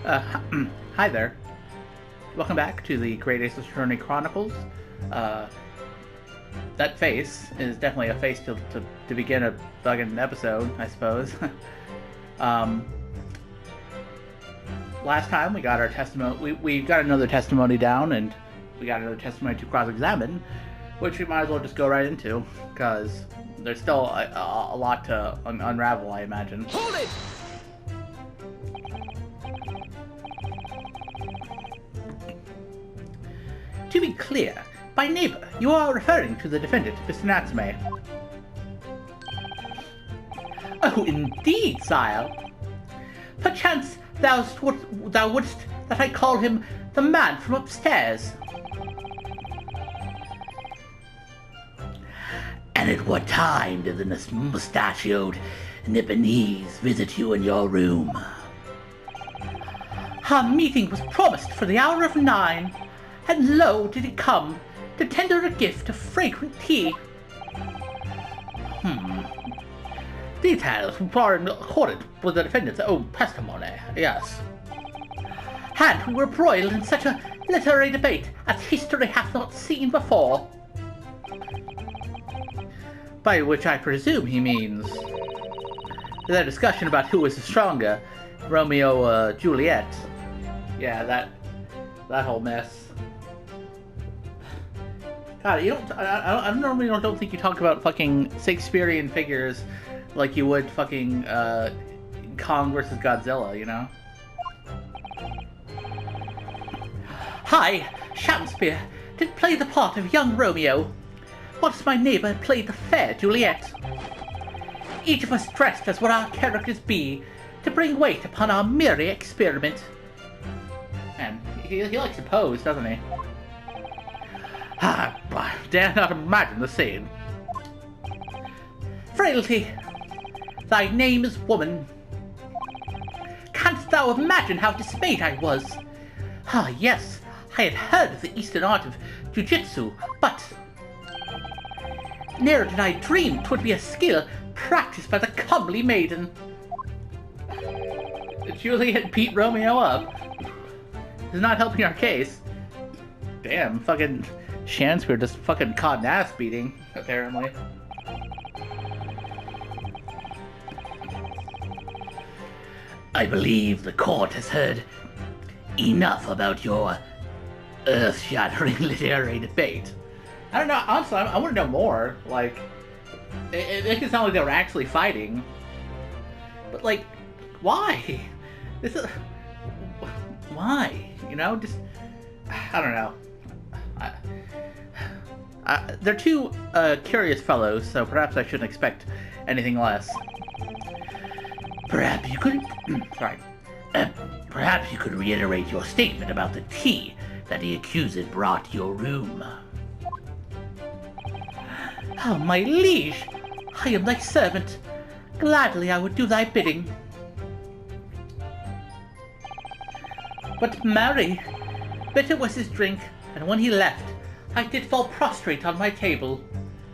Hi there. Welcome back to the Great Ace Attorney Chronicles. That face is definitely a face to begin a fucking episode, I suppose. um, Last time we got our testimony, we got another testimony down, and we got another testimony to cross-examine, which we might as well just go right into, because there's still a lot to unravel, I imagine. Hold it! To be clear, by neighbor, you are referring to the defendant, Mr. Natsume. Oh, indeed, sire. Perchance thou wouldst that I call him the man from upstairs. And at what time did the mustachioed Nipponese visit you in your room? Our meeting was promised for the hour of 9, and lo did he come to tender a gift of fragrant tea. Details were in accorded with the defendant's own testimony, yes. And we were embroiled in such a literary debate as history hath not seen before. By which I presume he means the discussion about who was the stronger, Romeo, Juliet. Yeah, that whole mess. God, you don't. I normally don't think you talk about fucking Shakespearean figures like you would fucking Kong versus Godzilla, you know? I, Shakespeare, did play the part of young Romeo, whilst my neighbour played the fair Juliet. Each of us dressed as what our characters be, to bring weight upon our merry experiment. And he likes to pose, doesn't he? I dare not imagine the scene. Frailty, thy name is woman. Canst thou imagine how dismayed I was? Ah, yes, I had heard of the eastern art of jujitsu, but ne'er did I dream 'twould be a skill practiced by the comely maiden. Juliet beat Romeo up. It's not helping our case. Damn, fucking Shakespeare just fucking caught an ass beating, apparently. I believe the court has heard enough about your earth-shattering literary debate. I don't know, honestly, I want to know more. Like, it makes it sound like they were actually fighting. But, like, why? Why? You know, just, I don't know. They're two curious fellows, so perhaps I shouldn't expect anything less. Perhaps you could... perhaps you could reiterate your statement about the tea that the accused brought to your room. Oh, my liege, I am thy servant. Gladly I would do thy bidding. But marry, bitter was his drink, and when he left, I did fall prostrate on my table.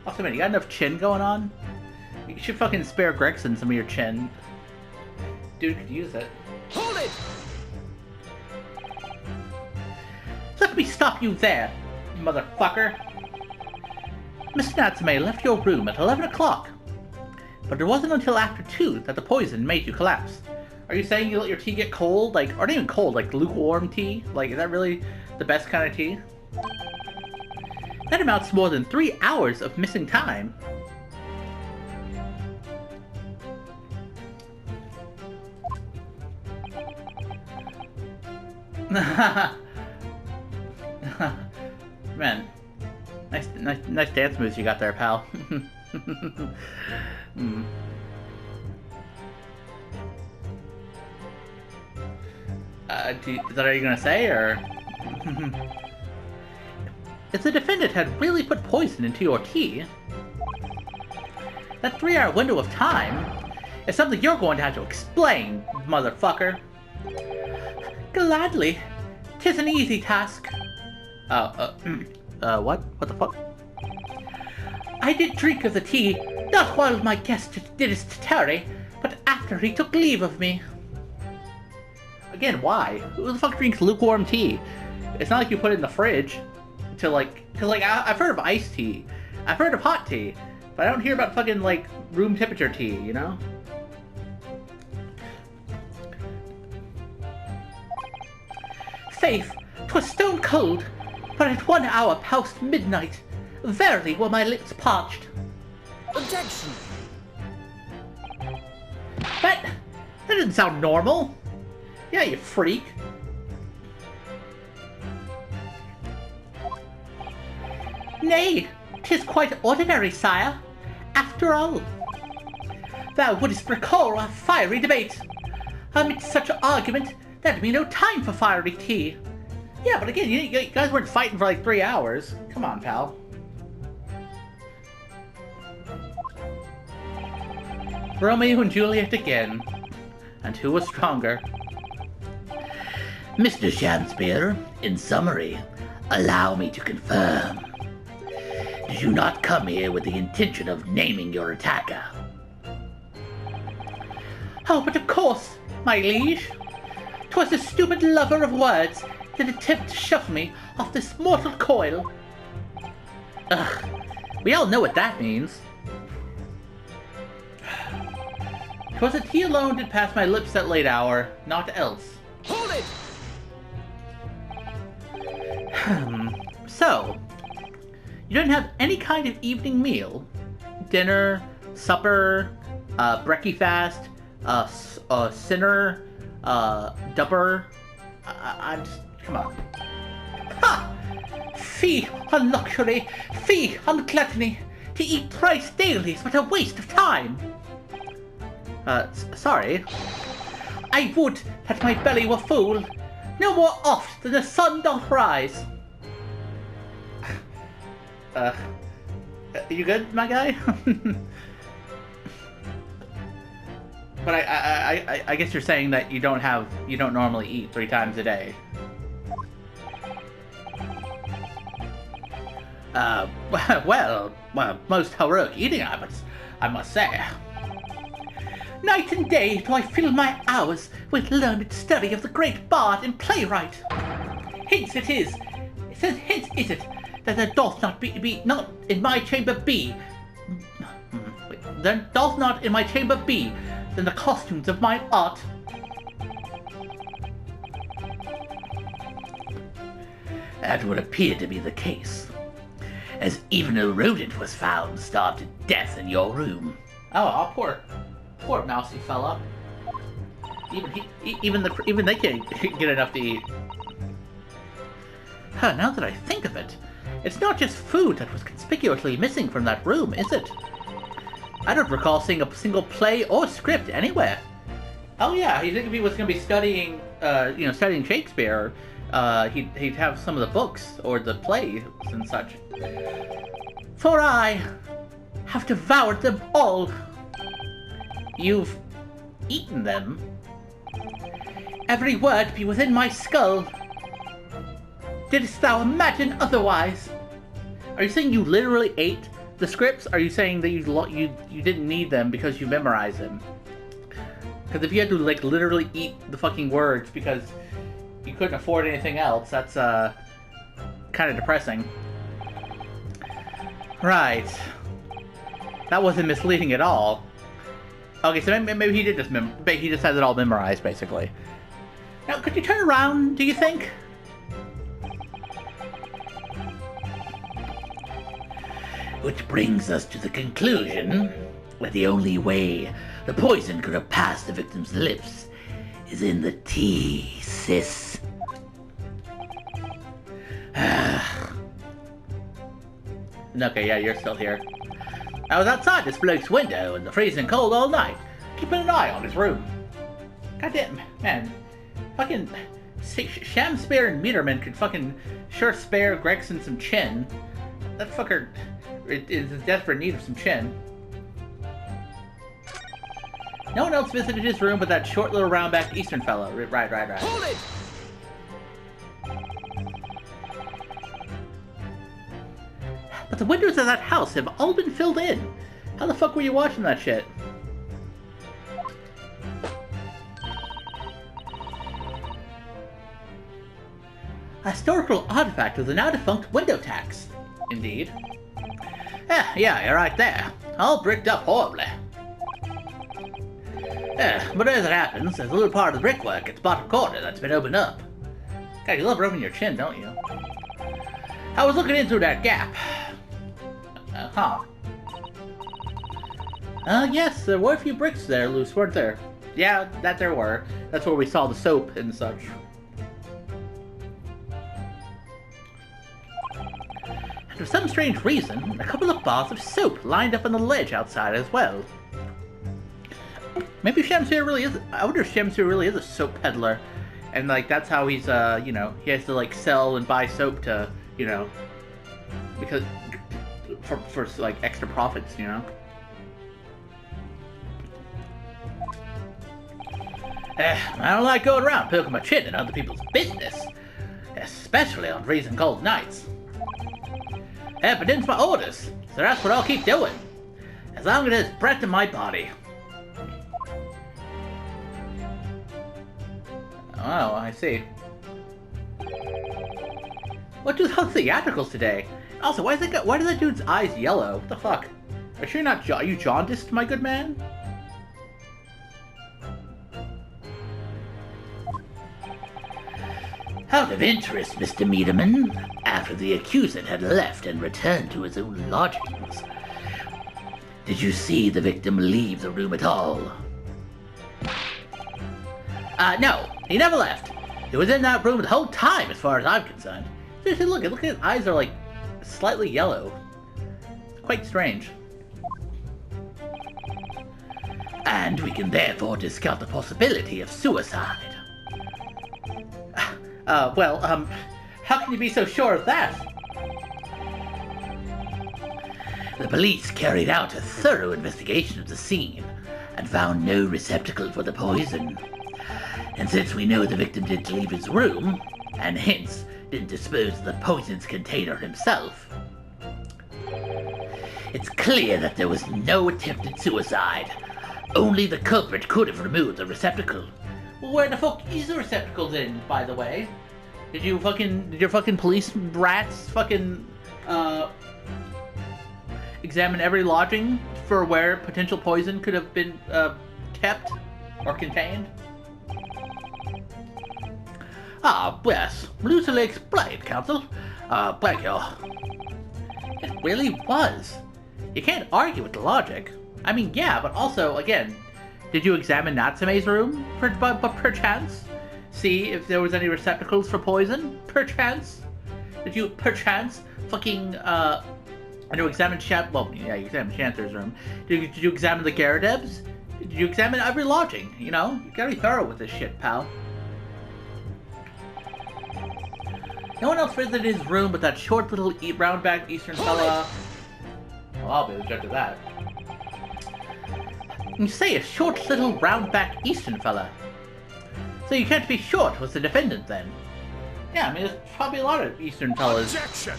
Also, man, you got enough chin going on? You should fucking spare Gregson some of your chin. Dude could use it. Hold it! Let me stop you there, motherfucker. Miss Natsume left your room at 11 o'clock. But it wasn't until after 2 that the poison made you collapse. Are you saying you let your tea get cold? Like, or not even cold, like lukewarm tea? Like, is that really the best kind of tea? That amounts to more than 3 hours of missing time. Man, nice dance moves you got there, pal. Is that all you're gonna say, or? If the defendant had really put poison into your tea, that 3-hour window of time is something you're going to have to explain, motherfucker. Gladly. 'Tis an easy task. What? What the fuck? I did drink of the tea, not while my guest didst tarry, but after he took leave of me. again, why? Who the fuck drinks lukewarm tea? It's not like you put it in the fridge to like, cause like I've heard of iced tea, I've heard of hot tea, but I don't hear about fucking like room temperature tea, you know? Faith, 'twas stone cold, but at 1 hour past midnight, verily were my lips parched. Objection! That doesn't sound normal. Yeah, you freak. Nay, 'tis quite ordinary, sire. After all, thou wouldst recall our fiery debate. Amidst such argument, there'd be no time for fiery tea. Yeah, but again, you guys weren't fighting for like 3 hours. Come on, pal. Romeo and Juliet again. And who was stronger? Mr. Shakespeare, in summary, allow me to confirm. Did you not come here with the intention of naming your attacker? Oh, but of course, my liege. 'Twas the stupid lover of words that attempted to shove me off this mortal coil. Ugh, we all know what that means. 'Twas a tea alone did pass my lips that late hour, naught else. Hold it! So, you didn't have any kind of evening meal? Dinner, supper, breakfast, sinner, dupper? I'm just, come on. Ha! Fie on luxury, fie on gluttony. To eat thrice daily is but a waste of time. Sorry. I would that my belly were full, no more oft than the sun doth rise. You good, my guy? But I guess you're saying that you don't normally eat 3 times a day. Well, most heroic eating habits, I must say. Night and day do I fill my hours with learned study of the great bard and playwright. Hence it is that there doth not not in my chamber be. There doth not in my chamber be than the costumes of my art. That would appear to be the case, as even a rodent was found starved to death in your room. Oh, poor mousy fella. Even they can't get enough to eat. Huh, now that I think of it, it's not just food that was conspicuously missing from that room, is it? I don't recall seeing a single play or script anywhere. Oh yeah, you think if he was going to be studying, studying Shakespeare, he'd have some of the books or the plays and such. For I have devoured them all. You've eaten them? Every word be within my skull. Didst thou imagine otherwise? Are you saying you literally ate the scripts? Are you saying that you didn't need them because you memorized them? Because if you had to like literally eat the fucking words because you couldn't afford anything else, that's kind of depressing. Right. That wasn't misleading at all. Okay, so maybe he did he just has it all memorized, basically. Now, could you turn around, do you think? Which brings us to the conclusion that the only way the poison could have passed the victim's lips is in the tea, sis. Okay, yeah, you're still here. I was outside this bloke's window in the freezing cold all night, keeping an eye on his room. Goddamn, man. Fucking Shakespeare and Meterman could fucking sure spare Gregson some chin. That fucker is in desperate need of some chin. No one else visited his room but that short little round-backed Eastern fellow. Right. Hold it! But the windows of that house have all been filled in. How the fuck were you watching that shit? A historical artifact of the now defunct window tax. Indeed. Yeah, you're right there. All bricked up horribly. But as it happens, there's a little part of the brickwork at the bottom corner that's been opened up. God, you love rubbing your chin, don't you? I was looking in through that gap. Yes, there were a few bricks there loose, weren't there? Yeah, that there were. That's where we saw the soap and such. And for some strange reason, a couple of bars of soap lined up on the ledge outside as well. Maybe Shamsir really is. I wonder if Shamsir really is a soap peddler, and like that's how he's you know, he has to like sell and buy soap to, you know, because for like extra profits, you know. I don't like going around poking my chin in other people's business, especially on freezing cold nights. But it's my orders, so that's what I'll keep doing, as long as there's breath in my body. Oh, I see. What do those theatricals today? Also, why did that dude's eyes yellow? What the fuck? Are you sure you're not are you jaundiced, my good man? Out of interest, Mr. Meaderman, after the accused had left and returned to his own lodgings, did you see the victim leave the room at all? No, he never left. He was in that room the whole time, as far as I'm concerned. Seriously, look at his eyes are like slightly yellow. Quite strange. And we can therefore discount the possibility of suicide. How can you be so sure of that? The police carried out a thorough investigation of the scene and found no receptacle for the poison. And since we know the victim didn't leave his room, and hence didn't dispose of the poison's container himself, it's clear that there was no attempted suicide. Only the culprit could have removed the receptacle. Well, where the fuck is the receptacle then, by the way? Did your fucking police rats fucking, examine every lodging for where potential poison could have been, kept or contained? Yes, loosely explained, Counsel. Thank you. It really was. You can't argue with the logic. I mean, yeah, but also, again, did you examine Natsume's room, perchance? See if there was any receptacles for poison, perchance? Did you, perchance, fucking, you examined you examined Shanter's room. Did you examine the Garadebs? Did you examine every lodging, you know? You gotta be thorough with this shit, pal. No one else visited his room but that short little round-backed Eastern fella. Well, I'll be the judge of that. You say a short little round-backed Eastern fella. So you can't be sure it was the defendant then. Yeah, I mean, there's probably a lot of Eastern fellas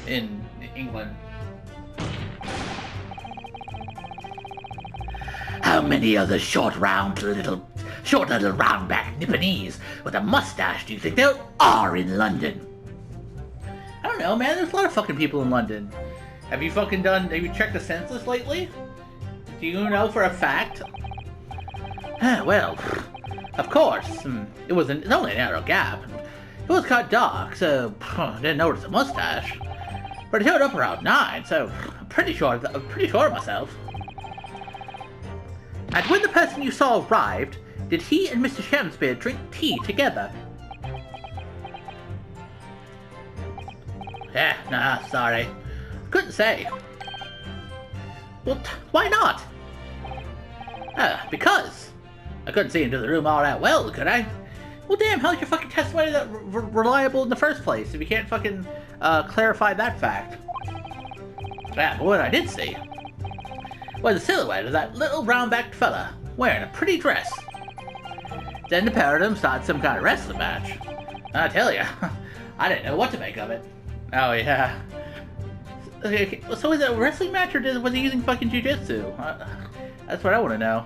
in England. How many other short little round-backed Nipponese with a mustache do you think there are in London? I don't know, man. There's a lot of fucking people in London. Have you checked the census lately? Do you know for a fact? Well, of course. It was only a narrow gap. It was quite dark, so I didn't notice a mustache. But it showed up around 9, so I'm pretty sure of myself. And when the person you saw arrived, did he and Mr. Shamspeare drink tea together? Nah, sorry. Couldn't say. Well, why not? Because I couldn't see into the room all that well, could I? Well, damn, how's your fucking testimony that reliable in the first place if you can't fucking clarify that fact? But what I did see was the silhouette of that little round-backed fella wearing a pretty dress. Then the pair of them started some kind of wrestling match. I tell ya, I didn't know what to make of it. Oh yeah. Okay, so is it a wrestling match or was he using fucking jujitsu? That's what I want to know.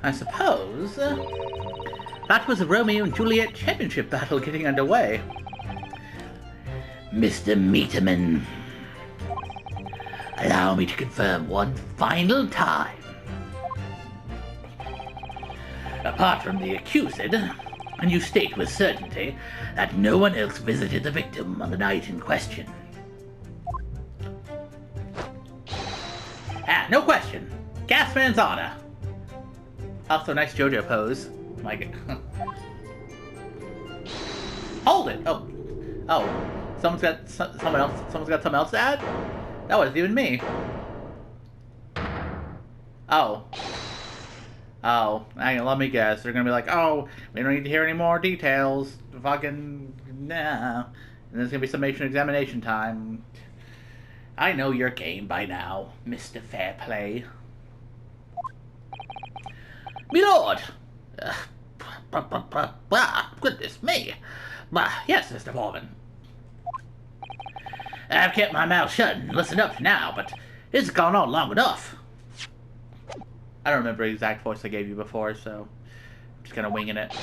I suppose that was a Romeo and Juliet championship battle getting underway. Mr. Meaterman, allow me to confirm one final time. Apart from the accused, and you state with certainty that no one else visited the victim on the night in question. No question. Gasman's honor. Also, nice JoJo pose. My God. Hold it! Oh. Someone's got something else to add? That wasn't even me. Oh. Let me guess. They're gonna be like, oh, we don't need to hear any more details. Fucking, nah. And there's gonna be summation examination time. I know your game by now, Mr. Fairplay. My lord! Goodness me! Yes, Mr. Foreman. I've kept my mouth shut and listened up to now, but it's gone on long enough. I don't remember the exact voice I gave you before, so I'm just kind of winging it.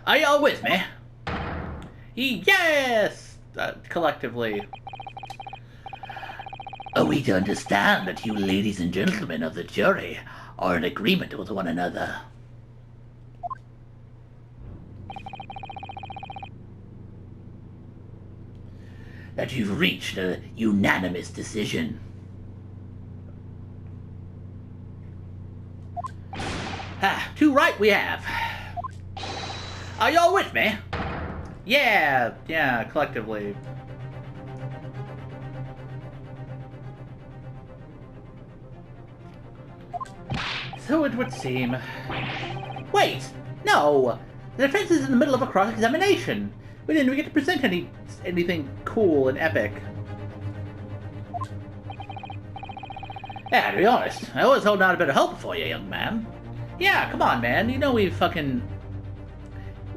Are y'all with me? Yes! Collectively. Are we to understand that you ladies and gentlemen of the jury are in agreement with one another? That you've reached a unanimous decision? Too right we have. Are y'all with me? Yeah, collectively. So it would seem. Wait! No! The defense is in the middle of a cross-examination. We didn't even get to present anything cool and epic. Yeah, to be honest, I was holding out a bit of hope for you, young man. Yeah, come on, man. You know we've been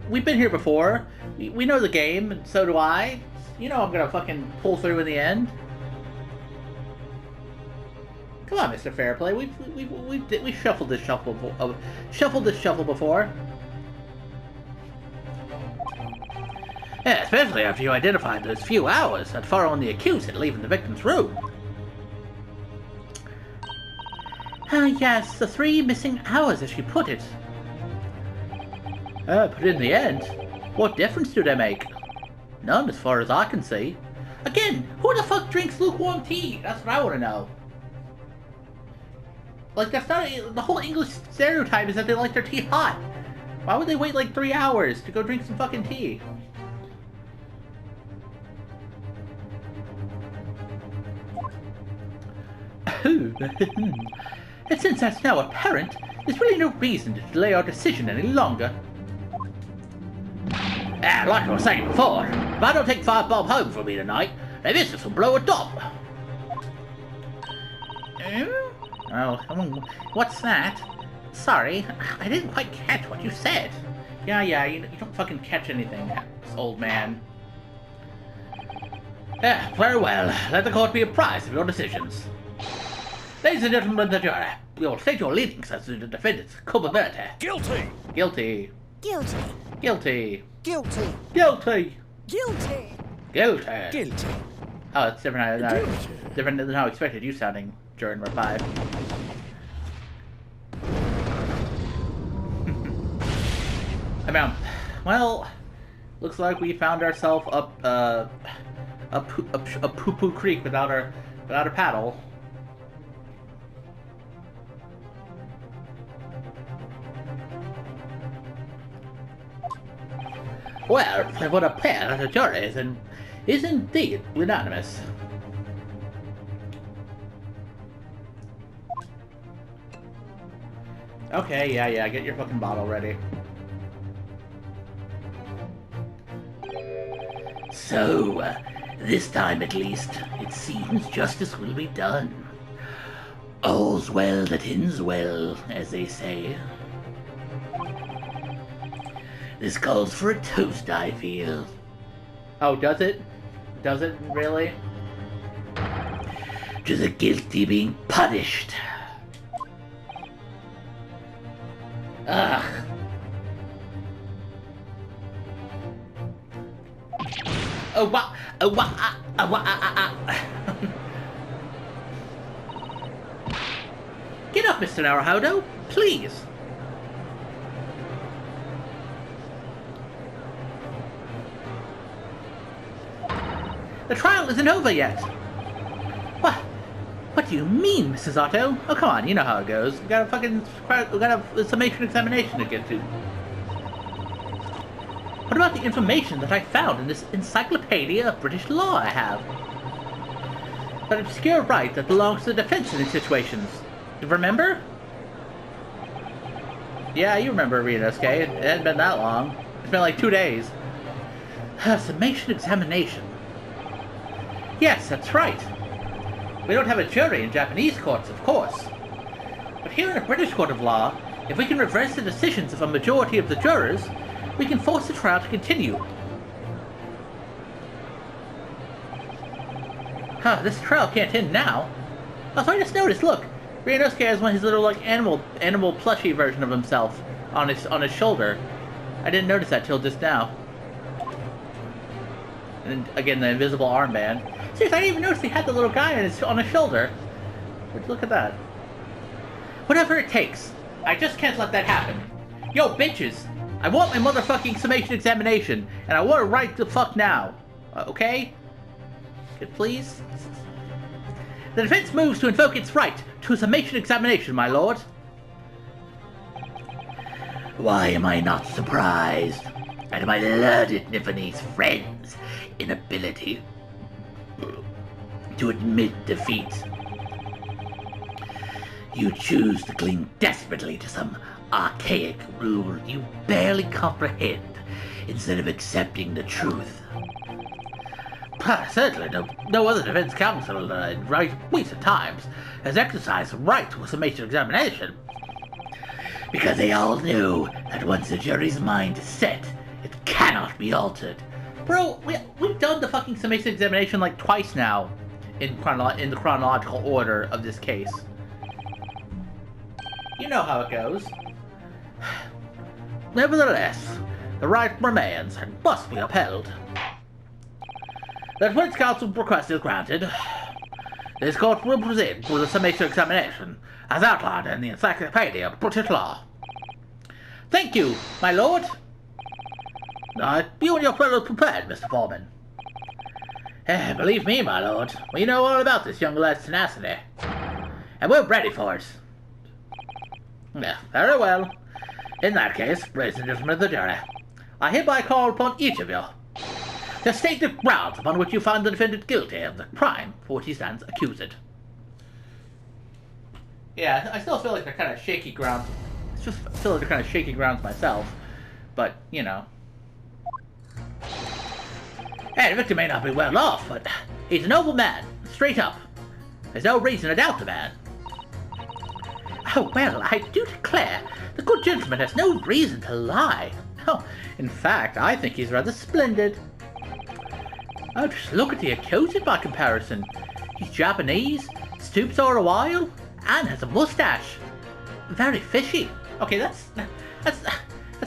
here before. We know the game, and so do I. You know I'm gonna fucking pull through in the end. Come on, Mr. Fairplay. We shuffled this shuffle before. Yeah, especially after you identified those few hours that followed the accused leaving the victim's room. Yes, the 3 missing hours, as you put it. But in the end, what difference do they make? None, as far as I can see. Again, who the fuck drinks lukewarm tea? That's what I want to know. Like, that's not the whole English stereotype is that they like their tea hot. Why would they wait like 3 hours to go drink some fucking tea? And since that's now apparent, there's really no reason to delay our decision any longer. Like I was saying before, if I don't take 5 bob home for me tonight, the missus will blow a top. Oh, what's that? Sorry, I didn't quite catch what you said. Yeah, you don't fucking catch anything, old man. Very well. Let the court be apprised of your decisions. Ladies and gentlemen of the jury, you'll state your leanings as to the defendant's culpability. Guilty! Guilty. Guilty. Guilty. Guilty. Guilty. Guilty. Guilty. Guilty. Oh, it's different. Guilty. Different than how I expected you sounding during Revive. I mean, well, looks like we found ourselves up a poo-poo creek without a paddle. Well, it would appear that the jury is indeed unanimous. Okay, yeah, get your fucking bottle ready. So, this time at least, it seems justice will be done. All's well that ends well, as they say. This calls for a toast, I feel. Oh, does it? Does it really? To the guilty being punished. Ugh. Oh, what? Oh, what? Get up, Mr. Naruhodo, please. The trial isn't over yet. What do you mean, Mrs. Otto? Oh, come on, you know how it goes. We got a summation examination to get to. What about the information that I found in this encyclopedia of British law I have? That obscure right that belongs to the defense in these situations. You remember? Yeah, you remember, Renosuke. It hadn't been that long. It's been like 2 days. Summation examination. Yes, that's right. We don't have a jury in Japanese courts, of course. But here in a British court of law, if we can reverse the decisions of a majority of the jurors, we can force the trial to continue. This trial can't end now. Also, I just noticed, look, Ryunosuke has one of his little, like, animal plushie version of himself on his shoulder. I didn't notice that till just now. And again, the invisible armband. Seriously, I didn't even notice he had the little guy on his shoulder. Look at that. Whatever it takes. I just can't let that happen. Yo, bitches! I want my motherfucking summation examination, and I want it right the fuck now. Okay? Please? The defense moves to invoke its right to a summation examination, my lord. Why am I not surprised at my learned Nipponese friends' inability to admit defeat? You choose to cling desperately to some archaic rule you barely comprehend instead of accepting the truth. Certainly, no other defense counsel in recent times has exercised the right to a summation examination. Because they all knew that once the jury's mind is set, it cannot be altered. Bro, we've done the fucking summation examination like twice now, in the chronological order of this case. You know how it goes. Nevertheless, the right remains and must be upheld. The defense counsel request is granted. This court will proceed with the summation examination, as outlined in the Encyclopedia of British Law. Thank you, my lord. You and your fellows prepared, Mr. Foreman. Believe me, my lord, we know all about this young lad's tenacity. And we're ready for it. Very well. In that case, ladies and gentlemen of the jury, I hereby call upon each of you to state the grounds upon which you find the defendant guilty of the crime for which he stands accused. Yeah, I still feel like they're kind of shaky grounds. I just feel like they're kind of shaky grounds myself. But, you know. Hey, the victim may not be well off, but he's a noble man, straight up. There's no reason to doubt the man. Oh, well, I do declare, the good gentleman has no reason to lie. Oh, in fact, I think he's rather splendid. Oh, just look at the accused by comparison. He's Japanese, stoops over a while, and has a mustache. Very fishy. Okay, that's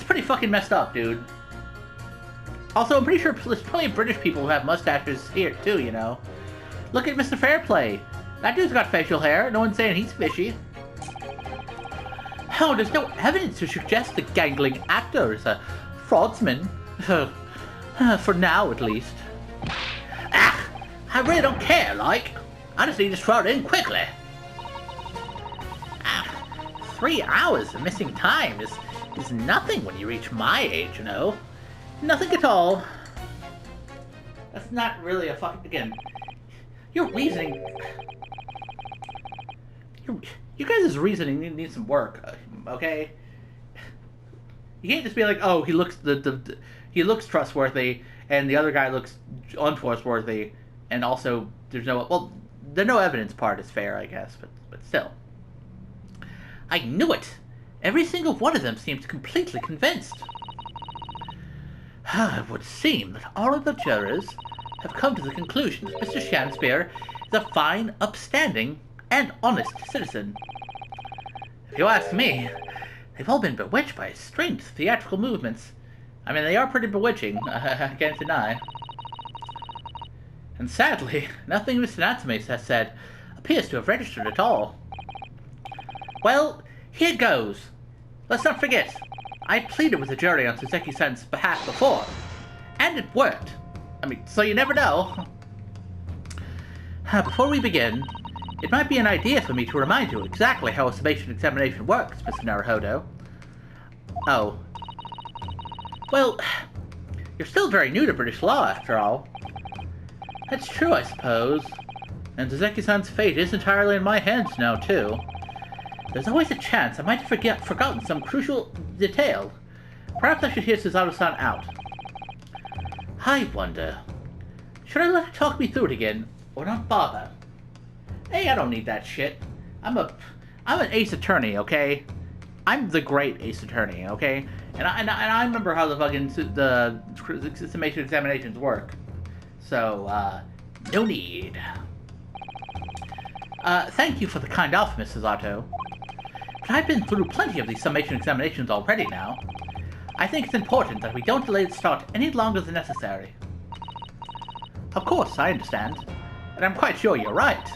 pretty fucking messed up, dude. Also, I'm pretty sure there's plenty of British people who have mustaches here, too, you know. Look at Mr. Fairplay. That dude's got facial hair. No one's saying he's fishy. Oh, there's no evidence to suggest the gangling actor is a fraudsman. For now, at least. I really don't care, like. I just need to throw it in quickly. 3 hours of missing time is nothing when you reach my age, you know. Nothing at all. That's not really a fucking... Again, your reasoning... You guys' reasoning needs some work, okay? You can't just be like, oh, he looks he looks trustworthy, and the other guy looks untrustworthy, and also there's no... Well, the no evidence part is fair, I guess, but still. I knew it! Every single one of them seems completely convinced. It would seem that all of the jurors have come to the conclusion that Mr. Shakespeare is a fine, upstanding, and honest citizen. If you ask me, They've all been bewitched by his strange theatrical movements. I mean, they are pretty bewitching, I can't deny. And sadly, nothing Mr. Natsume has said appears to have registered at all. Well, here goes. Let's not forget, I pleaded with the jury on Suzuki-san's behalf before, and it worked. I mean, so you never know. Before we begin, it might be an idea for me to remind you exactly how a summation examination works, Mr. Naruhodo. Oh. Well, you're still very new to British law, after all. That's true, I suppose. And Suzuki-san's fate is entirely in my hands now, too. There's always a chance I might have forgotten some crucial detail. Perhaps I should hear Suzaru-san out. I wonder, should I let her talk me through it again, or not bother? Hey, I don't need that shit. I'm an ace attorney, okay? I'm the great ace attorney, okay? And I remember how the fucking the summation examinations work. So, no need. Thank you for the kind offer, Mrs. Otto. But I've been through plenty of these summation examinations already now. I think it's important that we don't delay the start any longer than necessary. Of course, I understand. And I'm quite sure you're right.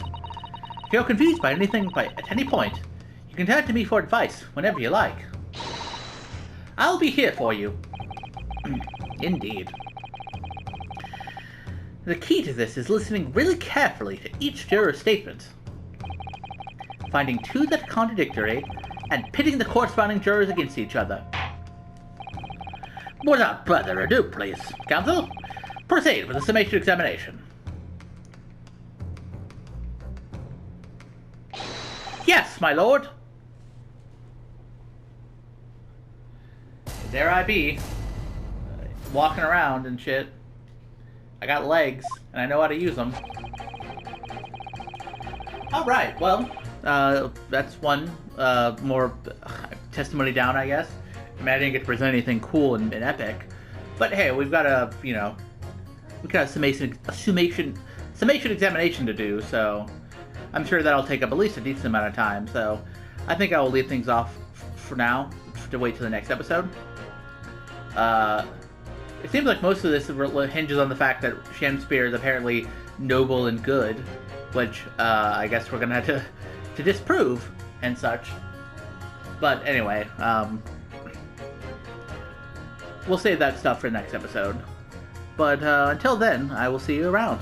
If you're confused by anything at any point, you can turn to me for advice whenever you like. I'll be here for you. Indeed. The key to this is listening really carefully to each juror's statement, finding two that are contradictory, and pitting the corresponding jurors against each other. Without further ado, please, counsel, proceed with the summation examination. Yes, my lord. There I be, walking around and shit. I got legs, and I know how to use them. Alright, well, that's one more testimony down, I guess. I mean, I didn't get to present anything cool and epic. But hey, we've got a, you know, we've got a summation examination to do, so I'm sure that'll take up at least a decent amount of time. So I think I will leave things off for now, to wait till the next episode. It seems like most of this hinges on the fact that Shamspear is apparently noble and good, which I guess we're gonna have to disprove and such. But anyway, we'll save that stuff for the next episode. But until then, I will see you around.